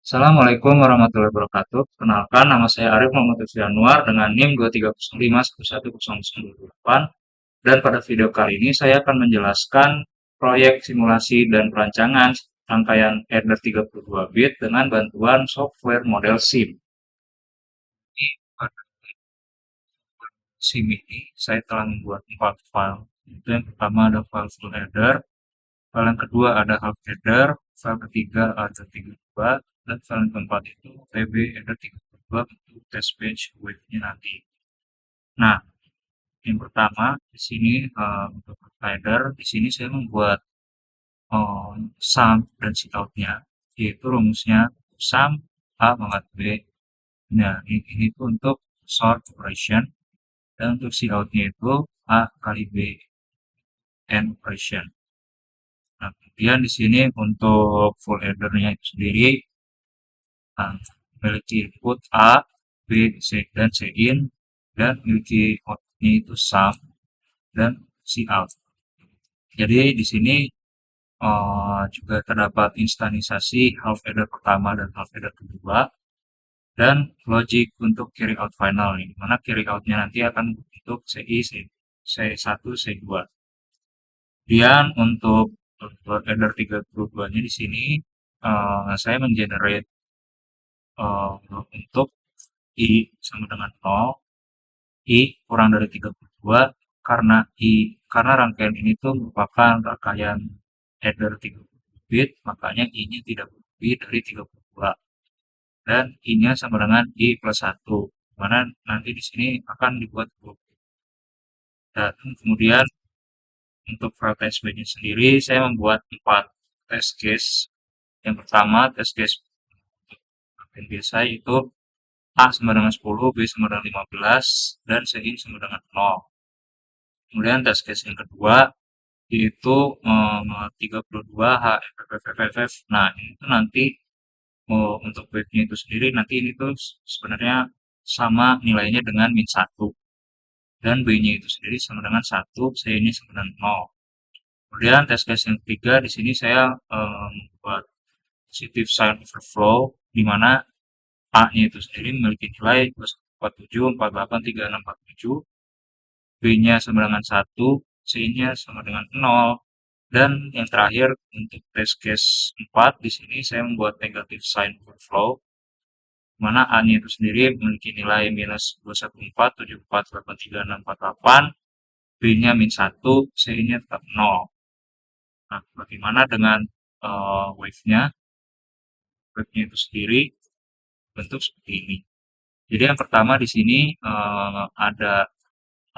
Assalamualaikum warahmatullahi wabarakatuh. Kenalkan, nama saya Arif Muhammad Lutfi Anwar dengan NIM 230511108. Dan pada video kali ini saya akan menjelaskan proyek simulasi dan perancangan rangkaian header 32 bit dengan bantuan software model SIM. Jadi, pada SIM ini saya telah membuat 4 file. Itu yang pertama ada file full header, file yang kedua ada half header, file ketiga ada 32, dan file yang keempat itu TB header 32 untuk test bench wave-nya nanti. Nah, yang pertama di sini untuk header, di sini saya membuat sum dan cout-nya, yaitu rumusnya sum A pangkat B. Nah, ini tuh untuk sort operation, dan untuk cout-nya itu A kali B, and operation. Nah, kemudian di sini untuk full header-nya itu sendiri memiliki input A, B, C, dan Cin, dan memiliki output-nya itu sum dan cout. Jadi di sini juga terdapat instansasi half header pertama dan half header kedua, dan logic untuk carry out final, di mana carry out-nya nanti akan bentuk CI, C1, C2. Kemudian untuk header 32-nya di sini saya mengenerate untuk I sama dengan 0, I kurang dari 32, karena rangkaian ini tuh merupakan rangkaian header 32 bit, makanya I-nya tidak lebih dari 32. Dan I-nya sama dengan I plus 1, mana nanti di sini akan dibuat loop. Dan kemudian untuk file test bench sendiri, saya membuat 4 test case. Yang pertama, test case yang biasa itu A sama dengan 10, B sama dengan 15, dan C sama dengan 0. Kemudian test case yang kedua, yaitu 32 HFFFFF. Nah, ini tuh nanti untuk wave-nya itu sendiri, nanti ini tuh sebenarnya sama nilainya dengan min 1. Dan B-nya itu sendiri sama dengan 1, C-nya sama dengan 0. Kemudian test case yang ketiga, di sini saya membuat positive sign overflow, di mana A-nya itu sendiri memiliki nilai 47, 48, 36, 47, B-nya sama dengan 1, C-nya sama dengan 0, dan yang terakhir untuk test case 4, di sini saya membuat negative sign overflow, di mana A-nya itu sendiri memiliki nilai minus 214, 74, 83, 6, 48, B-nya min 1, C-nya tetap 0. Nah, bagaimana dengan wave-nya? Wave-nya itu sendiri bentuk seperti ini. Jadi yang pertama di sini ada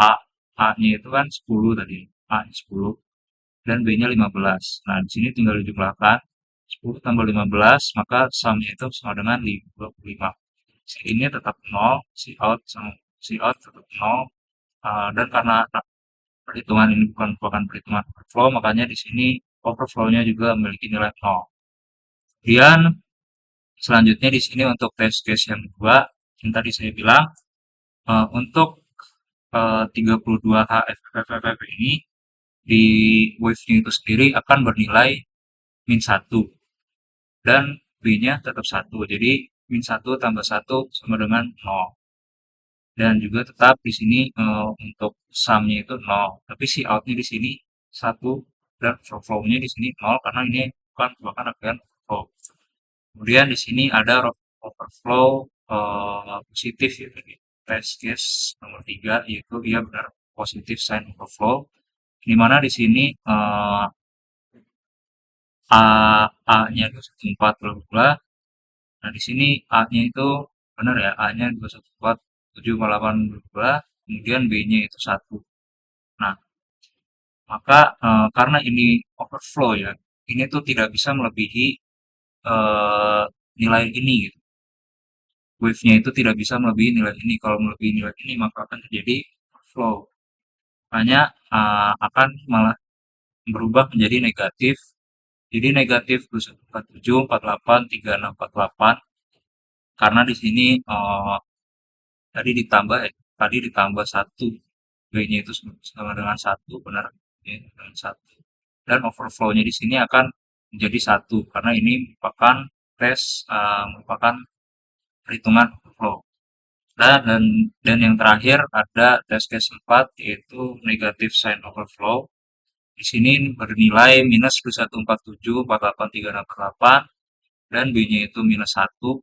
A, A-nya itu kan 10 tadi, A-nya 10, dan B-nya 15. Nah, di sini tinggal dijumlahkan, 10 tambah 15, maka sum-nya itu sama dengan 25. Si ini tetap 0, si out tetap 0, dan karena perhitungan ini bukan perhitungan overflow, makanya di sini overflow-nya juga memiliki nilai 0. Kemudian selanjutnya di sini untuk test case yang kedua, yang tadi saya bilang, untuk 32 HFFFF ini di wave-nya itu sendiri akan bernilai min 1, dan B-nya tetap 1. Jadi min 1 tambah 1 sama dengan 0. Dan juga tetap di sini untuk sum-nya itu 0. Tapi si out-nya di sini 1, dan overflow-nya di sini 0 karena ini bukan rangkaian overflow. Kemudian di sini ada overflow positif ya, test case nomor 3, yaitu dia benar positif sign overflow, di mana di sini A-nya itu 14, bla bla. Nah, di sini A-nya itu benar ya, A-nya 214, 7,8, bla bla. Kemudian B-nya itu 1. Nah, maka karena ini overflow ya, ini tuh tidak bisa melebihi nilai ini gitu. Wave-nya itu tidak bisa melebihi nilai ini. Kalau melebihi nilai ini, maka akan terjadi overflow. Makanya akan malah berubah menjadi negatif. Jadi negatif 2147, 48, 36, 48. Karena di sini tadi ditambah 1. B-nya itu sama dengan 1, benar ya, dengan 1. Dan overflow-nya di sini akan menjadi 1 karena ini merupakan tes merupakan perhitungan overflow. Dan yang terakhir ada test case 4 yaitu negative sign overflow. Di sini bernilai minus 2147, 48, 36, 48 dan B-nya itu minus 1.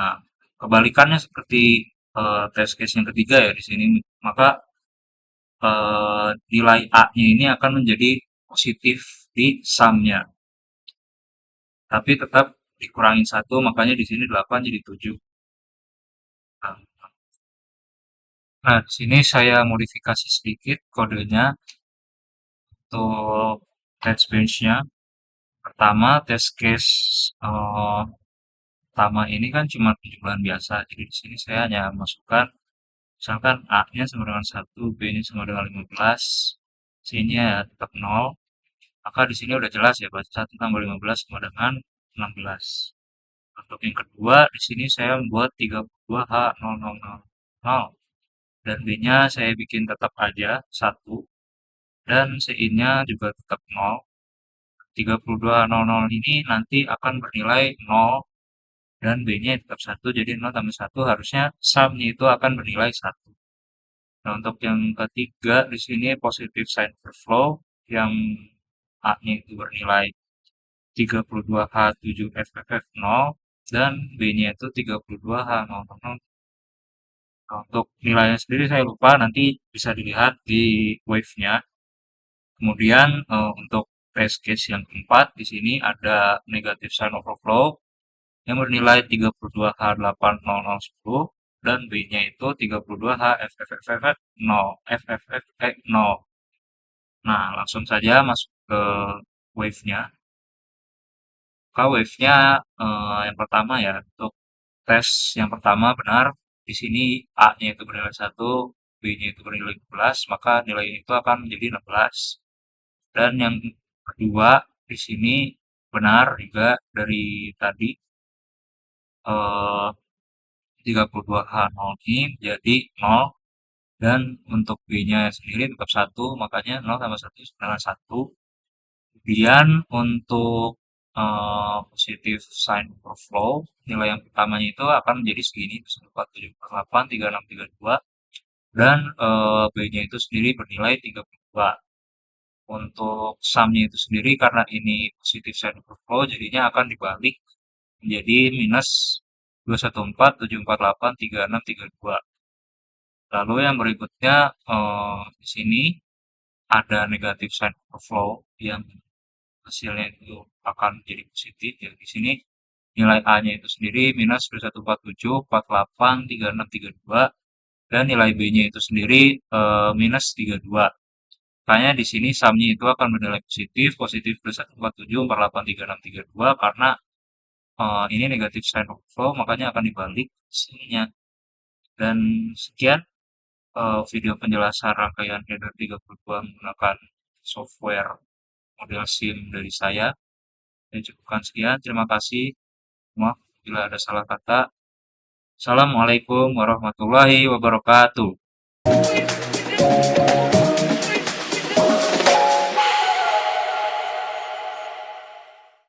Nah, kebalikannya seperti test case yang ketiga ya di sini, maka nilai A-nya ini akan menjadi positif di sum-nya. Tapi tetap dikurangin 1, makanya di sini 8 jadi 7. Nah, di sini saya modifikasi sedikit kodenya untuk test bench-nya. Pertama, test case pertama ini kan cuma penjumlahan biasa. Jadi di sini saya hanya masukkan misalkan A-nya sama dengan 1, B-nya sama dengan 15, C-nya ya tetap 0. Maka di sini udah jelas ya, berarti 1 tambah 15 sama dengan 16. Untuk yang kedua, di sini saya membuat 32H0000 dan B-nya saya bikin tetap aja 1 dan CI-nya juga tetap 0. 3200 ini nanti akan bernilai 0 dan B-nya tetap 1, jadi 0 tambah 1 harusnya sum-nya itu akan bernilai 1. Nah, untuk yang ketiga di sini positive sign overflow yang A-nya itu bernilai 32H7FFF0 dan B-nya itu 32H000. Nah, untuk nilainya sendiri saya lupa, nanti bisa dilihat di wave-nya. Kemudian untuk test case yang keempat di sini ada negative sign overflow yang bernilai 32H80010 dan B-nya itu 32HFFFF0. Nah, langsung saja masuk ke wave-nya. Maka wave-nya yang pertama ya, untuk tes yang pertama benar, di sini A-nya itu bernilai 1, B-nya itu bernilai 12, maka nilai itu akan menjadi 16. Dan yang kedua di sini benar juga dari tadi 32H0 ini menjadi 0 dan untuk B-nya sendiri tetap 1, makanya 0 tambah 1 sama dengan 1. Kemudian untuk positive sign overflow, nilai yang pertamanya itu akan menjadi segini, 4748, 3632 dan B-nya itu sendiri bernilai 32. Untuk sum-nya itu sendiri karena ini positive sign overflow jadinya akan dibalik menjadi minus 214, 748, 36, 32. Lalu yang berikutnya di sini ada negative sign overflow yang hasilnya itu akan jadi positif. Ya, di sini nilai A-nya itu sendiri minus 2147, 48, 36, 32 dan nilai B-nya itu sendiri minus 32. Makanya di sini sum-nya itu akan bernilai positif, positif 2147, 48, 36, 32 karena ini negatif sign overflow, makanya akan dibalik sininya. Dan sekian video penjelasan rangkaian header 32 menggunakan software model SIM dari saya. Saya cukupkan sekian, terima kasih. Maaf bila ada salah kata. Assalamualaikum warahmatullahi wabarakatuh.